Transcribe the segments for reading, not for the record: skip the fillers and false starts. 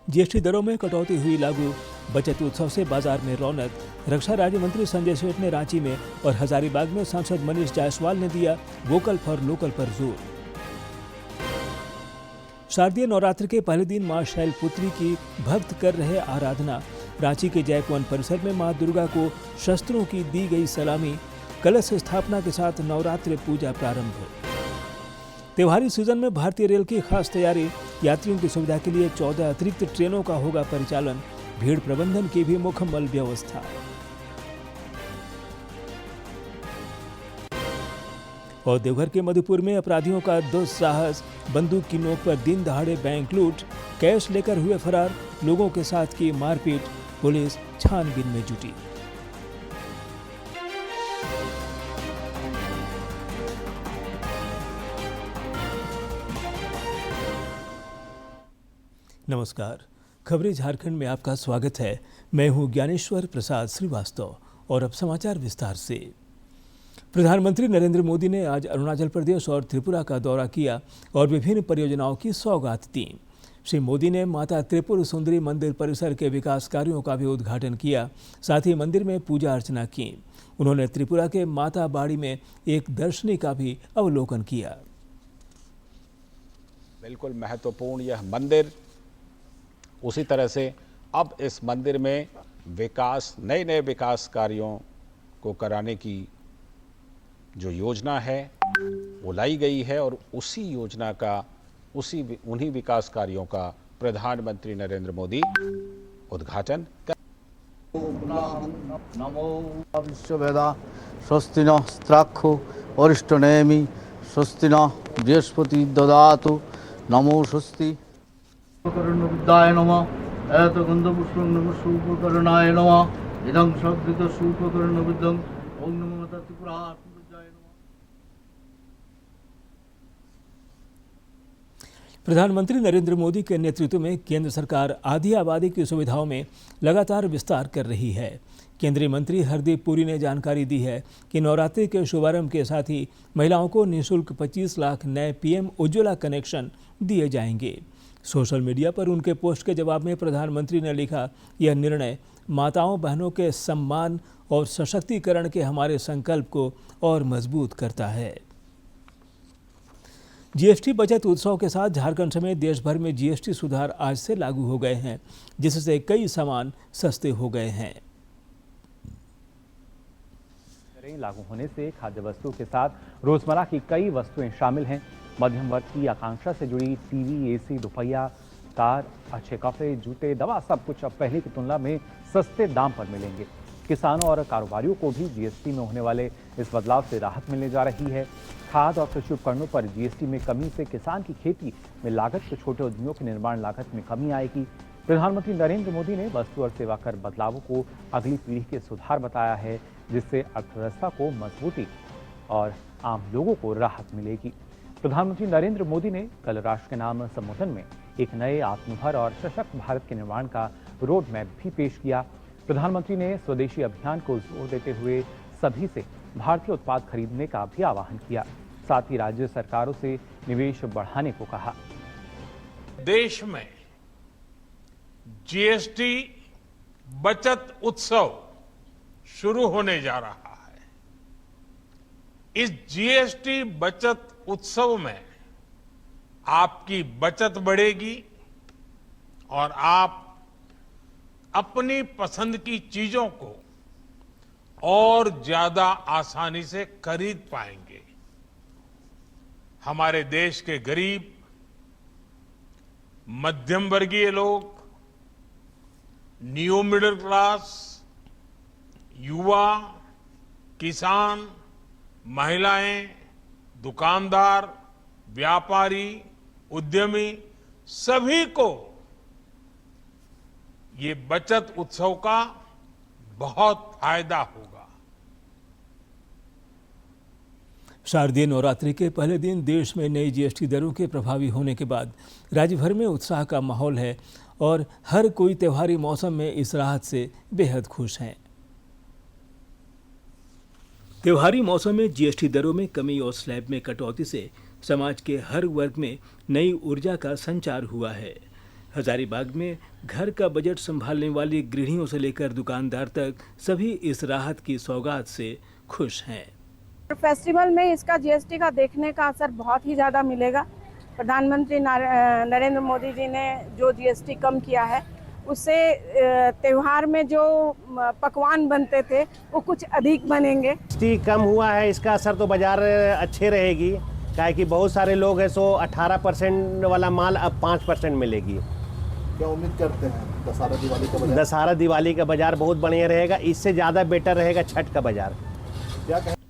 GST दरों में कटौती हुई लागू। बचत उत्सव से बाजार में रौनक। रक्षा राज्य मंत्री संजय सेठ ने रांची में और हजारीबाग में सांसद मनीष जायसवाल ने दिया वोकल फॉर लोकल पर जोर। शारदीय नवरात्र के पहले दिन मां शैलपुत्री की भक्त कर रहे आराधना। रांची के जयकुवन परिसर में मां दुर्गा को शस्त्रों की दी गई सलामी। कलश स्थापना के साथ नवरात्रि पूजा प्रारंभ। त्योहारी सीजन में भारतीय रेल की खास तैयारी। यात्रियों की सुविधा के लिए 14 अतिरिक्त ट्रेनों का होगा परिचालन। भीड़ प्रबंधन की भी मुकम्मल व्यवस्था। और देवघर के मधुपुर में अपराधियों का दुस्साहस। बंदूक की नोक पर दिन दहाड़े बैंक लूट। कैश लेकर हुए फरार। लोगों के साथ की मारपीट। पुलिस छानबीन में जुटी। नमस्कार, खबरें झारखंड में आपका स्वागत है। मैं हूं ज्ञानेश्वर प्रसाद श्रीवास्तव और अब समाचार विस्तार से। प्रधानमंत्री नरेंद्र मोदी ने आज अरुणाचल प्रदेश और त्रिपुरा का दौरा किया और विभिन्न परियोजनाओं की सौगात दी। श्री मोदी ने माता त्रिपुर सुंदरी मंदिर परिसर के विकास कार्यों का भी उद्घाटन किया। साथ ही मंदिर में पूजा अर्चना की। उन्होंने त्रिपुरा के माता बाड़ी में एक दर्शनी का भी अवलोकन किया। बिल्कुल महत्वपूर्ण यह मंदिर, उसी तरह से अब इस मंदिर में विकास, नए विकास कार्यों को कराने की जो योजना है वो लाई गई है और उसी योजना का, उन्हीं विकास कार्यों का प्रधानमंत्री नरेंद्र मोदी उद्घाटन कर। नमो विश्ववेदा स्वस्ति न स्त्राक्षो वरिष्ठनेमि स्वस्ति न बृहस्पति ददातु नमो स्वस्ति विद्याय नमः एत गंधपुष्पं नमः सूपकरणाय नमः इदं शब्दित सूपकरण विदं ओम नमो माता त्रिपुरा विद्याय नमः। प्रधानमंत्री नरेंद्र मोदी के नेतृत्व में केंद्र सरकार आधी आबादी की सुविधाओं में लगातार विस्तार कर रही है। केंद्रीय मंत्री हरदीप पुरी ने जानकारी दी है कि नवरात्रि के शुभारंभ के साथ ही महिलाओं को निःशुल्क 25 लाख नए पीएम उज्ज्वला कनेक्शन दिए जाएंगे। सोशल मीडिया पर उनके पोस्ट के जवाब में प्रधानमंत्री ने लिखा, यह निर्णय माताओं बहनों के सम्मान और सशक्तिकरण के हमारे संकल्प को और मजबूत करता है। जीएसटी बचत उत्सव के साथ झारखंड समेत देश भर में जीएसटी सुधार आज से लागू हो गए हैं, जिससे कई सामान सस्ते हो गए हैं। लागू होने से खाद्य वस्तुओं के साथ रोजमर्रा की कई वस्तुएं शामिल हैं। मध्यम वर्ग की आकांक्षा से जुड़ी टीवी, एसी, दोपहिया, कार, अच्छे कपड़े, जूते, दवा, सब कुछ अब पहले की तुलना में सस्ते दाम पर मिलेंगे। किसानों और कारोबारियों को भी जीएसटी में होने वाले इस बदलाव से राहत मिलने जा रही है। खाद और कृषि उपकरणों पर जीएसटी में कमी से किसान की खेती में लागत के छोटे उद्यमियों की निर्माण लागत में कमी आएगी। प्रधानमंत्री नरेंद्र मोदी ने वस्तु और सेवा कर बदलावों को अगली पीढ़ी के सुधार बताया है, जिससे अर्थव्यवस्था को मजबूती और आम लोगों को राहत मिलेगी। प्रधानमंत्री नरेंद्र मोदी ने कल राष्ट्र के नाम संबोधन में एक नए आत्मनिर्भर और सशक्त भारत के निर्माण का रोड मैप भी पेश किया। प्रधानमंत्री ने स्वदेशी अभियान को जोर देते हुए सभी से भारतीय उत्पाद खरीदने का भी आह्वान किया। साथ ही राज्य सरकारों से निवेश बढ़ाने को कहा। देश में जीएसटी बचत उत्सव शुरू होने जा रहा है। इस जीएसटी बचत उत्सव में आपकी बचत बढ़ेगी और आप अपनी पसंद की चीजों को और ज्यादा आसानी से खरीद पाएंगे। हमारे देश के गरीब, मध्यम वर्गीय लोग, न्यू मिडिल क्लास, युवा, किसान, महिलाएं, दुकानदार, व्यापारी, उद्यमी, सभी को ये बचत उत्सव का बहुत फायदा होगा। शारदीय नवरात्रि के पहले दिन देश में नई जीएसटी दरों के प्रभावी होने के बाद राज्य भर में उत्साह का माहौल है और हर कोई त्योहारी मौसम में इस राहत से बेहद खुश हैं। त्योहारी मौसम में जीएसटी दरों में कमी और स्लैब में कटौती से समाज के हर वर्ग में नई ऊर्जा का संचार हुआ है। हजारीबाग में घर का बजट संभालने वाली गृहिणियों से लेकर दुकानदार तक सभी इस राहत की सौगात से खुश हैं। फेस्टिवल में इसका जीएसटी का देखने का असर बहुत ही ज़्यादा मिलेगा। प्रधानमंत्री नरेंद्र मोदी जी ने जो जीएसटी कम किया है उससे त्योहार में जो पकवान बनते थे वो कुछ अधिक बनेंगे। जीएसटी कम हुआ है, इसका असर तो बाजार अच्छे रहेगी, क्या कि बहुत सारे लोग हैं, 18% वाला माल अब 5% मिलेगी। क्या उम्मीद करते हैं दशहरा दिवाली का बाजार बहुत बढ़िया रहेगा, इससे ज़्यादा बेटर रहेगा छठ का बाजार।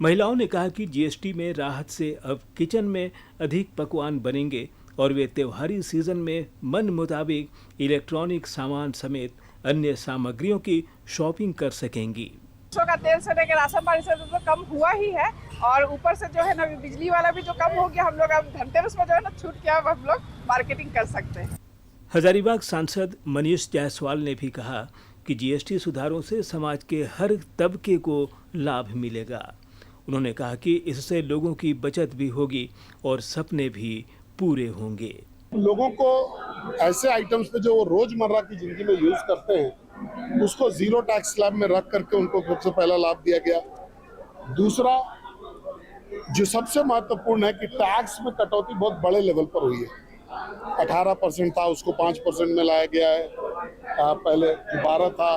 महिलाओं ने कहा कि जीएसटी में राहत से अब किचन में अधिक पकवान बनेंगे और वे त्योहारी सीजन में मन मुताबिक इलेक्ट्रॉनिक सामान समेत अन्य सामग्रियों की शॉपिंग कर सकेंगी। का तेल से लेकर राशन पानी से तो कम हुआ ही है और ऊपर से जो है ना बिजली वाला भी जो कम हो गया। हम लोग अब धनतेरस में जो है ना छूट के अब हम लोग मार्केटिंग कर सकते हैं। हजारीबाग सांसद मनीष जायसवाल ने भी कहा कि जीएसटी सुधारों से समाज के हर तबके को लाभ मिलेगा। उन्होंने कहा कि इससे लोगों की बचत भी होगी और सपने भी पूरे होंगे। लोगों को ऐसे आइटम्स पे जो वो रोजमर्रा की जिंदगी में यूज करते हैं उसको जीरो टैक्स स्लैब में रख करके उनको सबसे पहला लाभ दिया गया। दूसरा जो सबसे महत्वपूर्ण है कि टैक्स में कटौती बहुत बड़े लेवल पर हुई है। 18% था उसको 5% में लाया गया है, पहले 12 था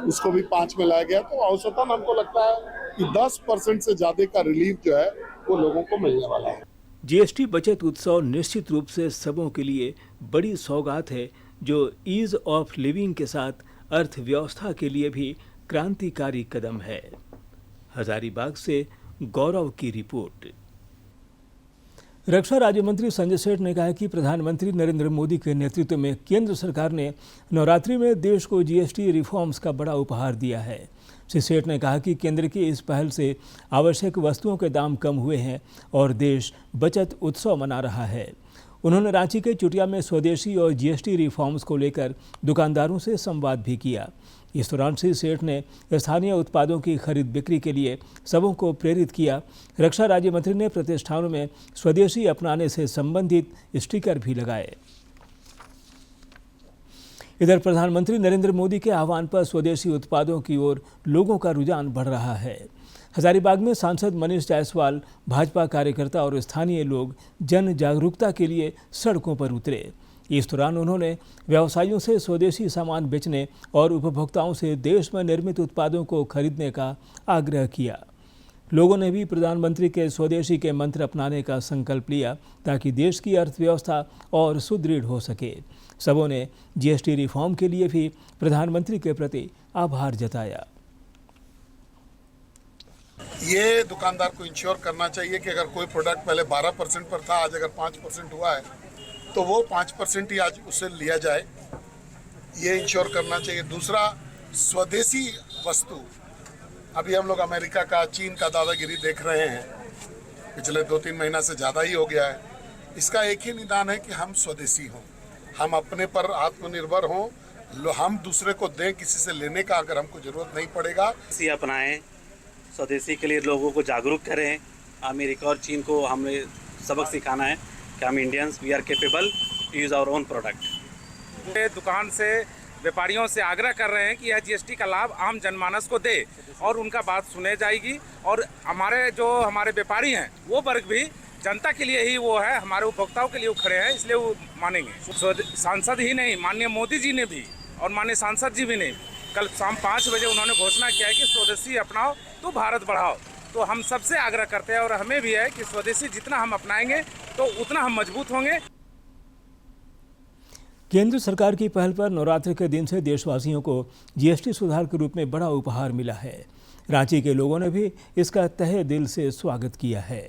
उसको भी 5 में लाया गया। तो औसतन हमको लगता है कि 10% से ज्यादा का रिलीफ जो है वो लोगों को मिलने वाला है। जीएसटी बचत उत्सव निश्चित रूप से सबों के लिए बड़ी सौगात है, जो ईज ऑफ लिविंग के साथ अर्थव्यवस्था के लिए भी क्रांतिकारी कदम है। हजारीबाग से गौरव की रिपोर्ट। रक्षा राज्य मंत्री संजय सेठ ने कहा कि प्रधानमंत्री नरेंद्र मोदी के नेतृत्व में केंद्र सरकार ने नवरात्रि में देश को जीएसटी रिफॉर्म्स का बड़ा उपहार दिया है। श्री सेठ ने कहा कि केंद्र की इस पहल से आवश्यक वस्तुओं के दाम कम हुए हैं और देश बचत उत्सव मना रहा है। उन्होंने रांची के चुटिया में स्वदेशी और जीएसटी रिफॉर्म्स को लेकर दुकानदारों से संवाद भी किया। इस दौरान श्री सेठ ने स्थानीय उत्पादों की खरीद बिक्री के लिए सबों को प्रेरित किया। रक्षा राज्य मंत्री ने प्रतिष्ठानों में स्वदेशी अपनाने से संबंधित स्टिकर भी लगाए। इधर प्रधानमंत्री नरेंद्र मोदी के आह्वान पर स्वदेशी उत्पादों की ओर लोगों का रुझान बढ़ रहा है। हजारीबाग में सांसद मनीष जायसवाल, भाजपा कार्यकर्ता और स्थानीय लोग जन जागरूकता के लिए सड़कों पर उतरे। इस दौरान उन्होंने व्यवसायियों से स्वदेशी सामान बेचने और उपभोक्ताओं से देश में निर्मित उत्पादों को खरीदने का आग्रह किया। लोगों ने भी प्रधानमंत्री के स्वदेशी के मंत्र अपनाने का संकल्प लिया ताकि देश की अर्थव्यवस्था और सुदृढ़ हो सके। सबों ने जीएसटी रिफॉर्म के लिए भी प्रधानमंत्री के प्रति आभार जताया। ये दुकानदार को इंश्योर करना चाहिए कि अगर कोई प्रोडक्ट पहले 12% पर था, आज अगर 5% हुआ है तो वो 5% ही आज उससे लिया जाए, ये इंश्योर करना चाहिए। दूसरा, स्वदेशी वस्तु, अभी हम लोग अमेरिका का, चीन का दादागिरी देख रहे हैं, पिछले 2-3 महीना से ज़्यादा ही हो गया है। इसका एक ही निदान है कि हम स्वदेशी हों, हम अपने पर आत्मनिर्भर हों, हम दूसरे को दें, किसी से लेने का अगर हमको ज़रूरत नहीं पड़ेगा। इसी अपनाएं, स्वदेशी के लिए लोगों को जागरूक करें। अमेरिका और चीन को हमें सबक सिखाना है कि हम Indians we are capable to use our own product. दुकान से व्यापारियों से आग्रह कर रहे हैं कि यह जीएसटी का लाभ आम जनमानस को दे और उनका बात सुने जाएगी। और हमारे व्यापारी हैं वो वर्ग भी जनता के लिए ही वो है, हमारे उपभोक्ताओं के लिए वो खड़े हैं, इसलिए वो मानेंगे। सांसद ही नहीं, माननीय मोदी जी ने भी और माननीय सांसद जी भी ने कल शाम 5 बजे उन्होंने घोषणा किया है कि स्वदेशी अपनाओ तो भारत बढ़ाओ। तो हम सबसे आग्रह करते हैं और हमें भी है कि स्वदेशी जितना हम अपनाएंगे तो उतना हम मजबूत होंगे। केंद्र सरकार की पहल पर नवरात्रि के दिन से देशवासियों को जीएसटी सुधार के रूप में बड़ा उपहार मिला है। रांची के लोगों ने भी इसका तहे दिल से स्वागत किया है।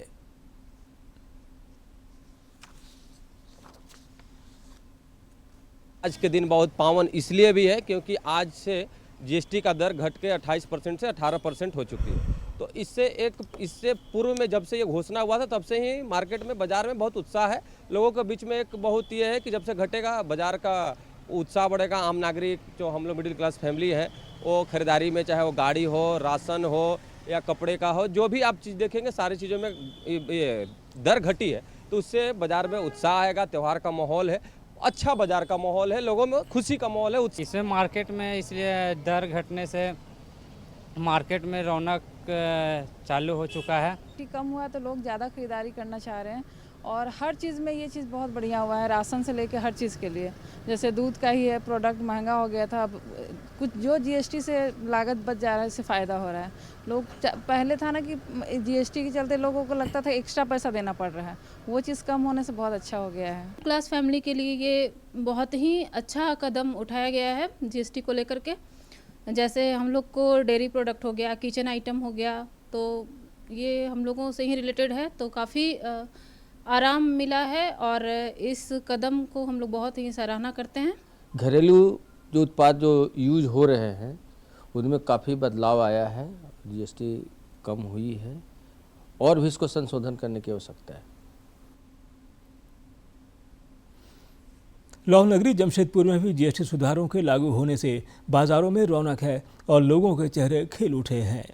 आज के दिन बहुत पावन इसलिए भी है क्योंकि आज से जीएसटी का दर घट के 28% से 18% हो चुकी है। तो इससे पूर्व में जब से ये घोषणा हुआ था तब से ही मार्केट में, बाजार में बहुत उत्साह है। लोगों के बीच में एक बहुत ये है कि जब से घटेगा बाजार का उत्साह बढ़ेगा। आम नागरिक जो हम लोग मिडिल क्लास फैमिली है वो खरीदारी में, चाहे वो गाड़ी हो, राशन हो या कपड़े का हो, जो भी आप चीज़ देखेंगे सारी चीज़ों में ये दर घटी है। तो उससे बाजार में उत्साह आएगा, त्यौहार का माहौल है। अच्छा बाजार का माहौल है, लोगों में खुशी का माहौल है। इसमें मार्केट में इसलिए दर घटने से मार्केट में रौनक चालू हो चुका है। कम हुआ तो लोग ज़्यादा खरीदारी करना चाह रहे हैं और हर चीज़ में ये चीज़ बहुत बढ़िया हुआ है, राशन से लेके हर चीज़ के लिए। जैसे दूध का ही है, प्रोडक्ट महंगा हो गया था, अब कुछ जो जीएसटी से लागत बच जा रहा है, इससे फ़ायदा हो रहा है। लोग पहले था ना कि जीएसटी के चलते लोगों को लगता था एक्स्ट्रा पैसा देना पड़ रहा है, वो चीज़ कम होने से बहुत अच्छा हो गया है। क्लास फैमिली के लिए ये बहुत ही अच्छा कदम उठाया गया है जीएसटी को लेकर के। जैसे हम लोग को डेयरी प्रोडक्ट हो गया, किचन आइटम हो गया, तो ये हम लोगों से ही रिलेटेड है, तो काफ़ी आराम मिला है और इस कदम को हम लोग बहुत ही सराहना करते हैं। घरेलू जो उत्पाद जो यूज हो रहे हैं उनमें काफ़ी बदलाव आया है, जीएसटी कम हुई है और भी इसको संशोधन करने की आवश्यकता है। लौह नगरी जमशेदपुर में भी जीएसटी सुधारों के लागू होने से बाजारों में रौनक है और लोगों के चेहरे खिल उठे हैं।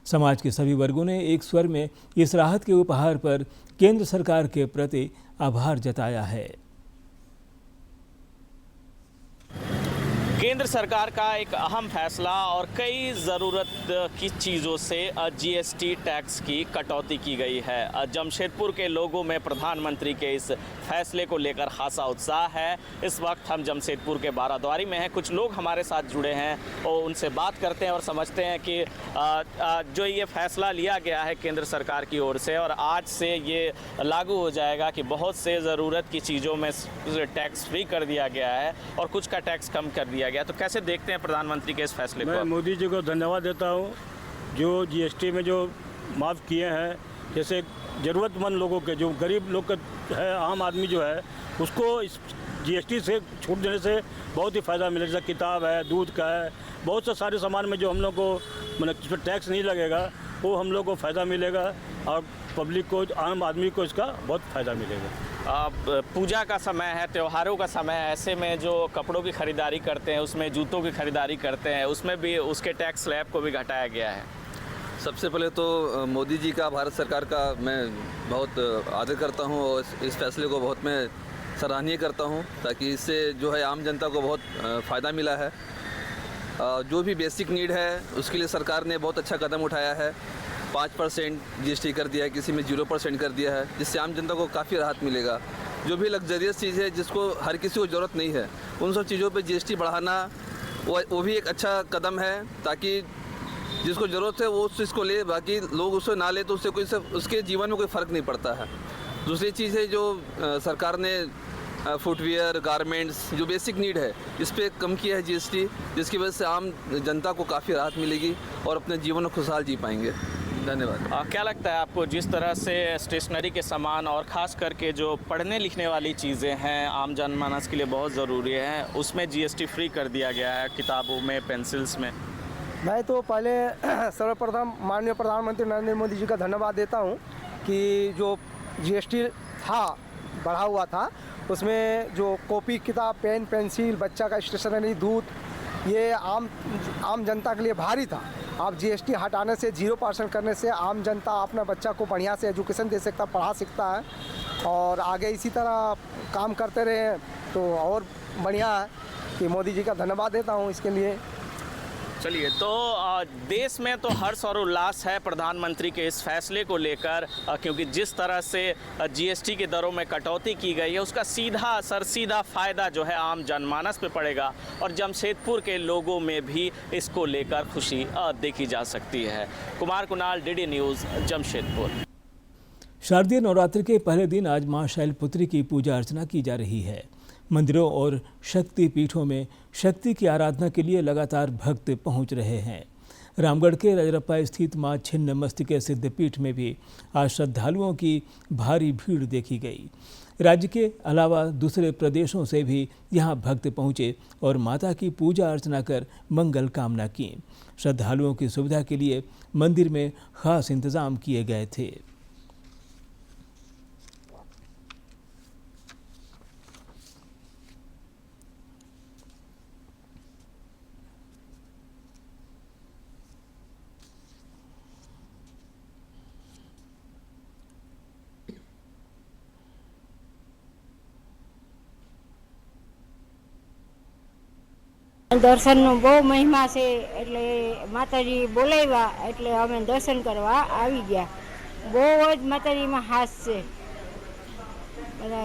समाज के सभी वर्गों ने एक स्वर में इस राहत के उपहार पर केंद्र सरकार के प्रति आभार जताया है। केंद्र सरकार का एक अहम फैसला और कई ज़रूरत की चीज़ों से जीएसटी टैक्स की कटौती की गई है। जमशेदपुर के लोगों में प्रधानमंत्री के इस फैसले को लेकर खासा उत्साह है। इस वक्त हम जमशेदपुर के बाराद्वारी में हैं, कुछ लोग हमारे साथ जुड़े हैं और उनसे बात करते हैं और समझते हैं कि जो ये फैसला लिया गया है केंद्र सरकार की ओर से और आज से ये लागू हो जाएगा कि बहुत से ज़रूरत की चीज़ों में टैक्स फ्री कर दिया गया है और कुछ का टैक्स कम कर दिया गया। तो कैसे देखते हैं प्रधानमंत्री के इस फैसले को? मैं मोदी जी को धन्यवाद देता हूँ जो जीएसटी में जो माफ़ किए हैं। जैसे ज़रूरतमंद लोगों के, जो गरीब लोग का है, आम आदमी जो है, उसको इस जीएसटी से छूट देने से बहुत ही फ़ायदा मिलेगा। जैसे किताब है, दूध का है, बहुत से सारे सामान में जो हम लोग को मतलब इस पर टैक्स नहीं लगेगा, वो हम लोग को फ़ायदा मिलेगा और पब्लिक को, आम आदमी को इसका बहुत फ़ायदा मिलेगा। पूजा का समय है, त्योहारों का समय है, ऐसे में जो कपड़ों की खरीदारी करते हैं, उसमें जूतों की खरीदारी करते हैं, उसमें भी उसके टैक्स स्लैब को भी घटाया गया है। सबसे पहले तो मोदी जी का, भारत सरकार का मैं बहुत आदर करता हूं और इस फैसले को बहुत मैं सराहनीय करता हूं, ताकि इससे जो है आम जनता को बहुत फ़ायदा मिला है। जो भी बेसिक नीड है उसके लिए सरकार ने बहुत अच्छा कदम उठाया है। 5% जीएसटी कर दिया है, किसी में 0% कर दिया है, जिससे आम जनता को काफ़ी राहत मिलेगा। जो भी लग्जरियस चीज़ है जिसको हर किसी को ज़रूरत नहीं है, उन सब चीज़ों पे जीएसटी बढ़ाना वो भी एक अच्छा कदम है, ताकि जिसको ज़रूरत है वो उस चीज़ को ले, बाकी लोग उसको ना ले तो उससे कोई उसके जीवन में कोई फ़र्क नहीं पड़ता है। दूसरी चीज़ है जो सरकार ने फुटवियर, गारमेंट्स, जो बेसिक नीड है, इस पर कम किया है जीएसटी, जिसकी वजह से आम जनता को काफ़ी राहत मिलेगी और अपने जीवन में खुशहाल जी पाएंगे। धन्यवाद। क्या लगता है आपको, जिस तरह से स्टेशनरी के सामान और ख़ास करके जो पढ़ने लिखने वाली चीज़ें हैं आम जनमानस के लिए बहुत ज़रूरी है, उसमें जीएसटी फ्री कर दिया गया है, किताबों में, पेंसिल्स में? मैं तो पहले सर्वप्रथम माननीय प्रधानमंत्री नरेंद्र मोदी जी का धन्यवाद देता हूं कि जो जीएसटी था, बढ़ा हुआ था, उसमें जो कॉपी, किताब, पेन, पेंसिल, बच्चा का स्टेशनरी, दूध, ये आम जनता के लिए भारी था। आप जीएसटी हटाने से, 0% करने से आम जनता अपना बच्चा को बढ़िया से एजुकेशन दे सकता, पढ़ा सकता है और आगे इसी तरह काम करते रहे तो और बढ़िया है। कि मोदी जी का धन्यवाद देता हूँ इसके लिए। चलिए, तो देश में तो हर्ष और उल्लास है प्रधानमंत्री के इस फैसले को लेकर, क्योंकि जिस तरह से जीएसटी की दरों में कटौती की गई है उसका सीधा असर, सीधा फ़ायदा जो है आम जनमानस पे पड़ेगा और जमशेदपुर के लोगों में भी इसको लेकर खुशी देखी जा सकती है। Kumar Kunal, DD news, Jamshedpur. शारदीय नवरात्र के पहले दिन आज मां शैलपुत्री की पूजा अर्चना की जा रही है। मंदिरों और शक्ति पीठों में शक्ति की आराधना के लिए लगातार भक्त पहुंच रहे हैं। रामगढ़ के रजरप्पा स्थित मां छिन्नमस्तिके सिद्धपीठ में भी आज श्रद्धालुओं की भारी भीड़ देखी गई। राज्य के अलावा दूसरे प्रदेशों से भी यहां भक्त पहुंचे और माता की पूजा अर्चना कर मंगल कामना की। श्रद्धालुओं की सुविधा के लिए मंदिर में खास इंतजाम किए गए थे। દર્શન બહુ મહિમા છે એટલે માતાજી બોલાવ્યા એટલે અમે દર્શન કરવા આવી ગયા. બહુ જ માતાજીમાં હાસ છે. બધા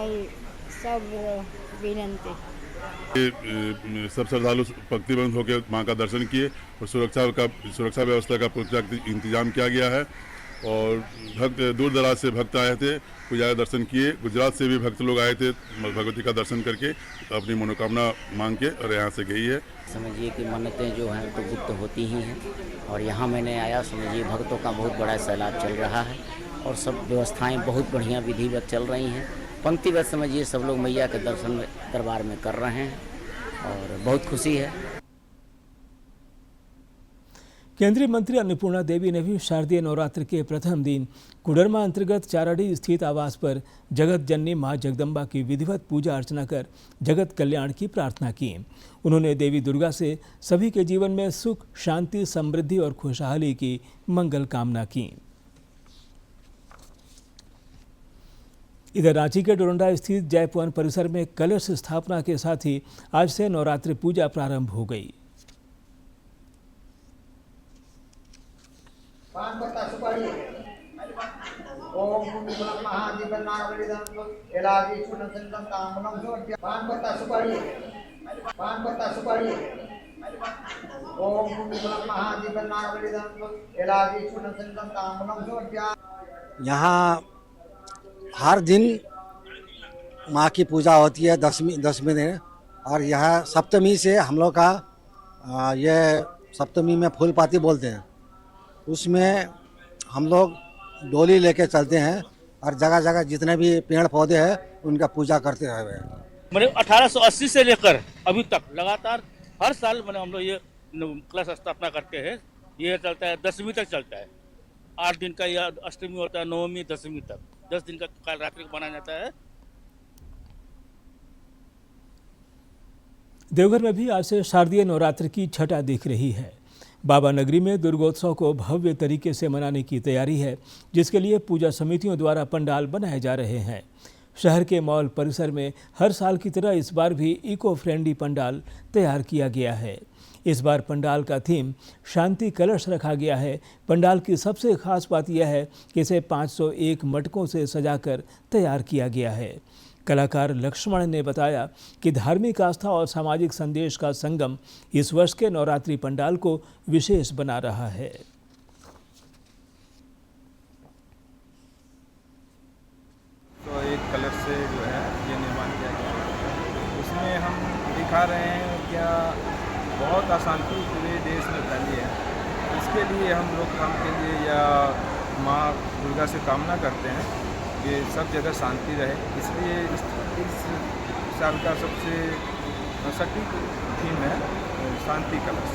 सब विनंती. सब श्रद्धालु पंक्तिबद्ध होकर मां का दर्शन किए और सुरक्षा व्यवस्था का पर्याप्त इंतजाम किया गया है और भक्त दूर दराज से भक्त आए थे, पूजा का दर्शन किए. गुजरात से भी भक्त लोग आए थे भगवती का दर्शन करके अपनी मनोकामना मांग के और यहाँ से गई है. समझिए कि मन्नतें जो हैं तो गुप्त होती ही हैं और यहाँ मैंने आया, समझिए भक्तों का बहुत बड़ा सैलाब चल रहा है और सब व्यवस्थाएं बहुत बढ़िया विधिवत चल रही हैं. पंक्तिवत समझिए सब लोग मैया के दर्शन दरबार में कर रहे हैं और बहुत खुशी है. केंद्रीय मंत्री अन्नपूर्णा देवी ने भी शारदीय नवरात्र के प्रथम दिन कुडरमा अंतर्गत चाराडी स्थित आवास पर जगत जननी मां जगदम्बा की विधिवत पूजा अर्चना कर जगत कल्याण की प्रार्थना की. उन्होंने देवी दुर्गा से सभी के जीवन में सुख, शांति, समृद्धि और खुशहाली की मंगल कामना की. इधर रांची के डोरंडा स्थित जयपवन परिसर में कलश स्थापना के साथ ही आज से नवरात्रि पूजा प्रारंभ हो गई. यहाँ हर दिन माँ की पूजा होती है दसवीं दिन और यह सप्तमी से हम लोग का ये सप्तमी में फूल पाती बोलते हैं, उसमें हम लोग डोली लेके चलते हैं और जगह जगह जितने भी पेड़ पौधे हैं उनका पूजा करते हुए. मैंने 1880 से लेकर अभी तक लगातार हर साल मैंने हम लोग ये कलश स्थापना करते हैं. ये चलता है 10वीं तक चलता है. 8 दिन का या अष्टमी होता है, 9वीं 10वीं तक 10 दिन का काल रात्रि को मनाया जाता है. देवघर में भी आज से शारदीय नवरात्र की छटा दिख रही है. बाबा नगरी में दुर्गोत्सव को भव्य तरीके से मनाने की तैयारी है, जिसके लिए पूजा समितियों द्वारा पंडाल बनाए जा रहे हैं. शहर के मॉल परिसर में हर साल की तरह इस बार भी इको फ्रेंडली पंडाल तैयार किया गया है. इस बार पंडाल का थीम शांति कलश रखा गया है. पंडाल की सबसे खास बात यह है कि इसे 501 मटकों से सजाकर तैयार किया गया है. कलाकार लक्ष्मण ने बताया कि धार्मिक आस्था और सामाजिक संदेश का संगम इस वर्ष के नवरात्रि पंडाल को विशेष बना रहा है. तो एक कलर से जो है ये निर्माण किया गया है. उसमें हम दिखा रहे हैं क्या बहुत अशांति पूरे देश में फैली है. इसके लिए हम लोग काम के लिए या माँ दुर्गा से कामना करते हैं कि सब जगह शांति रहे. इसलिए इस साल का सबसे सटीक थीम है शांति कलश.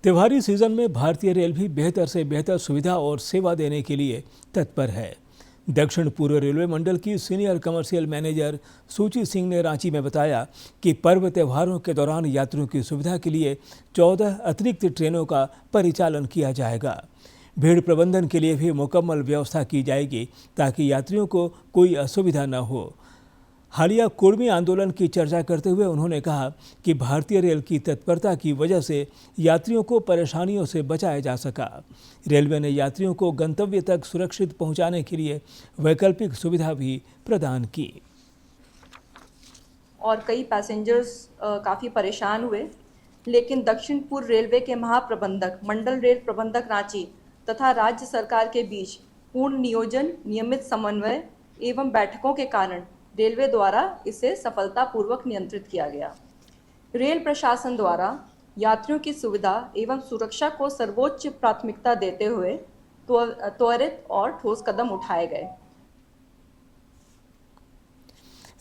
त्योहारी सीजन में भारतीय रेल भी बेहतर से बेहतर सुविधा और सेवा देने के लिए तत्पर है. दक्षिण पूर्व रेलवे मंडल की सीनियर कमर्शियल मैनेजर सूची सिंह ने रांची में बताया कि पर्व त्योहारों के दौरान यात्रियों की सुविधा के लिए 14 अतिरिक्त ट्रेनों का परिचालन किया जाएगा. भीड़ प्रबंधन के लिए भी मुकम्मल व्यवस्था की जाएगी ताकि यात्रियों को कोई असुविधा न हो. हालिया कुर्मी आंदोलन की चर्चा करते हुए उन्होंने कहा कि भारतीय रेल की तत्परता की वजह से यात्रियों को परेशानियों से बचाया जा सका. रेलवे ने यात्रियों को गंतव्य तक सुरक्षित पहुंचाने के लिए वैकल्पिक सुविधा भी प्रदान की. और कई पैसेंजर्स काफ़ी परेशान हुए, लेकिन दक्षिण पूर्व रेलवे के महाप्रबंधक, मंडल रेल प्रबंधक रांची तथा राज्य सरकार के बीच पूर्ण नियोजन, नियमित समन्वय एवं बैठकों के कारण रेलवे द्वारा इसे सफलतापूर्वक नियंत्रित किया गया. रेल प्रशासन द्वारा यात्रियों की सुविधा एवं सुरक्षा को सर्वोच्च प्राथमिकता देते हुए त्वरित और ठोस कदम उठाए गए.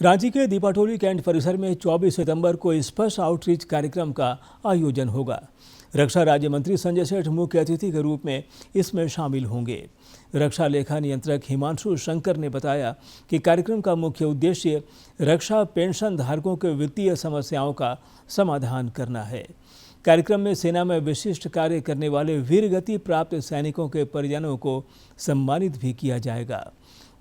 रांची के दीपाटोली कैंट परिसर में 24 सितंबर को स्पर्श आउटरीच कार्यक्रम का आयोजन होगा. रक्षा राज्य मंत्री संजय सेठ मुख्य अतिथि के रूप में इसमें शामिल होंगे. रक्षा लेखा नियंत्रक हिमांशु शंकर ने बताया कि कार्यक्रम का मुख्य उद्देश्य रक्षा पेंशन धारकों के वित्तीय समस्याओं का समाधान करना है. कार्यक्रम में सेना में विशिष्ट कार्य करने वाले वीरगति प्राप्त सैनिकों के परिजनों को सम्मानित भी किया जाएगा.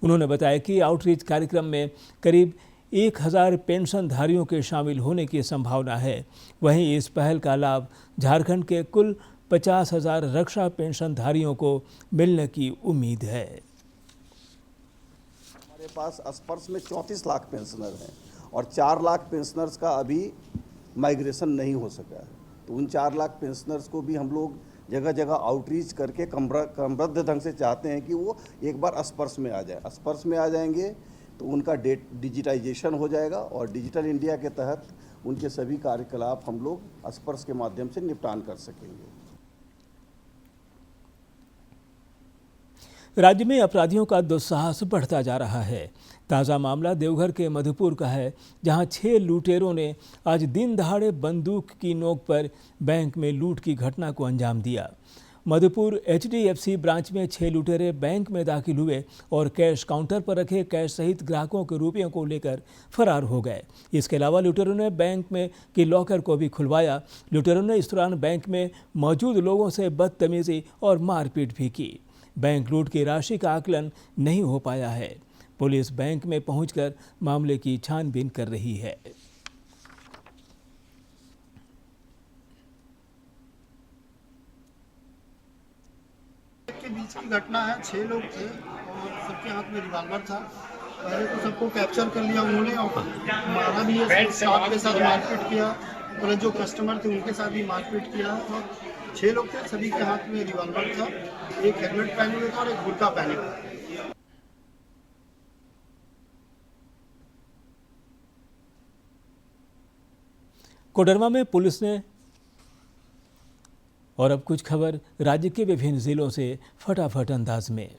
उन्होंने बताया कि आउटरीच कार्यक्रम में करीब 1000 पेंशनधारियों के शामिल होने की संभावना है। वहीं इस पहल का लाभ झारखंड के कुल 50,000 रक्षा पेंशनधारियों को मिलने की उम्मीद है। हमारे पास स्पर्श में 34 लाख पेंशनर हैं और 4 लाख पेंशनर्स का अभी माइग्रेशन नहीं हो सका है। तो उन 4 लाख पेंशनर्स को भी हम लोग जगह जगह आउटरीच करके क्रमबद्ध ढंग से चाहते हैं कि वो एक बार स्पर्श में आ जाए। स्पर्श में आ जाएंगे तो उनका डिजिटाइजेशन हो जाएगा और डिजिटल इंडिया के तहत उनके सभी कार्यकलाप हम लोग स्पर्श के माध्यम से निपटान कर सकेंगे। राज्य में अपराधियों का दुस्साहस बढ़ता जा रहा है। ताज़ा मामला देवघर के मधुपुर का है, जहां 6 लुटेरों ने आज दिन दहाड़े बंदूक की नोक पर बैंक में लूट की घटना को अंजाम दिया। मधुपुर HDFC ब्रांच में 6 लुटेरे बैंक में दाखिल हुए और कैश काउंटर पर रखे कैश सहित ग्राहकों के रुपयों को लेकर फरार हो गए। इसके अलावा लुटेरों ने बैंक में के लॉकर को भी खुलवाया। लुटेरों ने इस दौरान बैंक में मौजूद लोगों से बदतमीजी और मारपीट भी की। बैंक लूट की राशि का आकलन नहीं हो पाया है। पुलिस बैंक में पहुंचकर मामले की छानबीन कर रही है। के बीच की घटना है। 6 लोग थे और सबके हाथ में रिवॉल्वर था। पहले तो सबको कैप्चर कर लिया उन्होंने और मारा भी है। स्टाफ के साथ मारपीट किया और जो कस्टमर थे उनके साथ भी मारपीट किया। और 6 लोग थे, सभी के हाथ में रिवॉल्वर था। एक हेलमेट पहने हुए था और एक बुर्का पहने हुए था। कोडरमा में पुलिस ने और अब कुछ खबर राज्य के विभिन्न जिलों से फटाफट अंदाज में।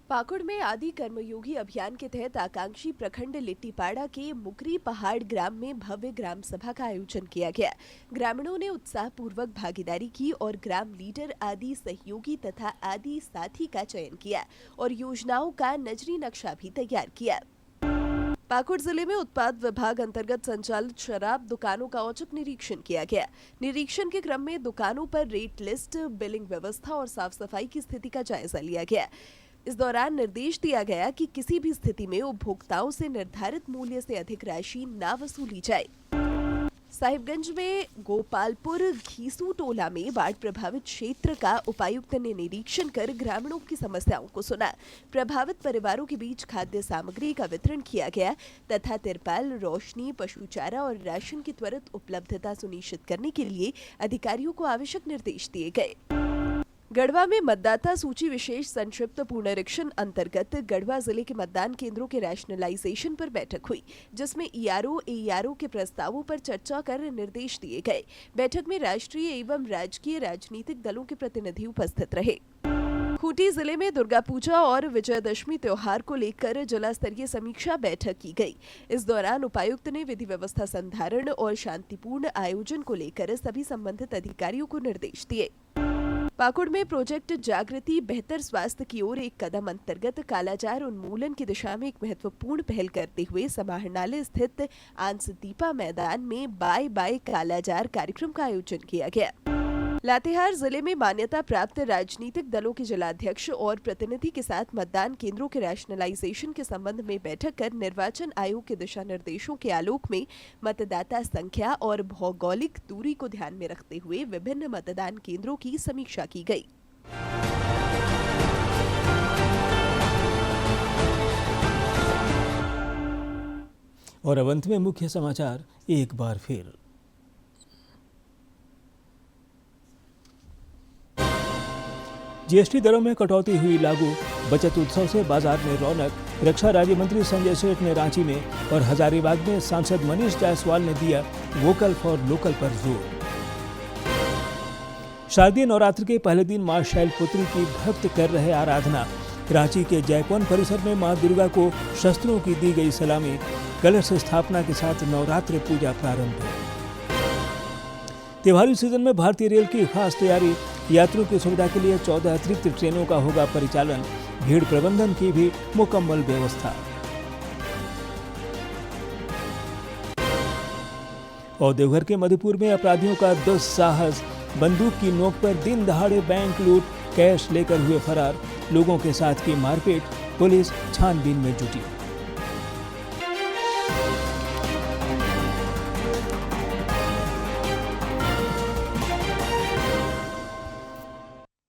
पाकुड़ में आदि कर्मयोगी अभियान के तहत आकांक्षी प्रखंड लिट्टीपाड़ा के मुकरी पहाड़ ग्राम में भव्य ग्राम सभा का आयोजन किया गया। ग्रामीणों ने उत्साहपूर्वक भागीदारी की और ग्राम लीडर आदि सहयोगी तथा आदि साथी का चयन किया और योजनाओं का नजरी नक्शा भी तैयार किया। पाकुड़ जिले में उत्पाद विभाग अंतर्गत संचालित शराब दुकानों का औचक निरीक्षण किया गया। निरीक्षण के क्रम में दुकानों पर रेट लिस्ट, बिलिंग व्यवस्था और साफ सफाई की स्थिति का जायजा लिया गया। इस दौरान निर्देश दिया गया कि किसी भी स्थिति में उपभोक्ताओं से निर्धारित मूल्य से अधिक राशि न वसूली जाए। साहिबगंज में गोपालपुर घीसू टोला में बाढ़ प्रभावित क्षेत्र का उपायुक्त ने निरीक्षण कर ग्रामीणों की समस्याओं को सुना। प्रभावित परिवारों के बीच खाद्य सामग्री का वितरण किया गया तथा तिरपाल, रोशनी, पशु चारा और राशन की त्वरित उपलब्धता सुनिश्चित करने के लिए अधिकारियों को आवश्यक निर्देश दिए गए। गढ़वा में मतदाता सूची विशेष संक्षिप्त पुनरीक्षण अंतर्गत गढ़वा जिले के मतदान केंद्रों के रैशनलाइजेशन पर बैठक हुई, जिसमें ERO, AERO के प्रस्तावों पर चर्चा कर निर्देश दिए गए। बैठक में राष्ट्रीय एवं राजकीय राजनीतिक दलों के प्रतिनिधि उपस्थित रहे। खूंटी जिले में दुर्गा पूजा और विजयदशमी त्योहार को लेकर जिला स्तरीय समीक्षा बैठक की गई। इस दौरान उपायुक्त ने विधि व्यवस्था संधारण और शांतिपूर्ण आयोजन को लेकर सभी संबंधित अधिकारियों को निर्देश दिए। पाकुड़ में प्रोजेक्ट जागृति बेहतर स्वास्थ्य की ओर एक कदम अंतर्गत कालाजार उन्मूलन की दिशा में एक महत्वपूर्ण पहल करते हुए समाहरणालय स्थित आंसदीपा मैदान में बाय बाय कालाजार कार्यक्रम का आयोजन किया गया। लातेहार जिले में मान्यता प्राप्त राजनीतिक दलों के जिलाध्यक्ष और प्रतिनिधि के साथ मतदान केंद्रों के रैशनलाइजेशन के संबंध में बैठक कर निर्वाचन आयोग के दिशा निर्देशों के आलोक में मतदाता संख्या और भौगोलिक दूरी को ध्यान में रखते हुए विभिन्न मतदान केंद्रों की समीक्षा की गई। और अब अंत में मुख्य समाचार एक बार फिर। GST दरों में कटौती हुई लागू, बचत उत्सव से बाजार में रौनक। रक्षा राज्य मंत्री संजय सेठ ने रांची में और हजारीबाग में सांसद मनीष जायसवाल ने दिया वोकल फॉर लोकल पर जोर। शारदीय नवरात्र के पहले दिन मां शैलपुत्री की भक्त कर रहे आराधना। रांची के जयपवन परिसर में मां दुर्गा को शस्त्रों की दी गई सलामी। कलश स्थापना के साथ नवरात्र पूजा प्रारंभ। त्योहारी सीजन में भारतीय रेल की खास तैयारी। यात्रियों की सुविधा के लिए 14 अतिरिक्त ट्रेनों का होगा परिचालन। भीड़ प्रबंधन की भी मुकम्मल व्यवस्था। और देवघर के मधुपुर में अपराधियों का दुस्साहस, बंदूक की नोक पर दिन दहाड़े बैंक लूट, कैश लेकर हुए फरार, लोगों के साथ की मारपीट, पुलिस छानबीन में जुटी।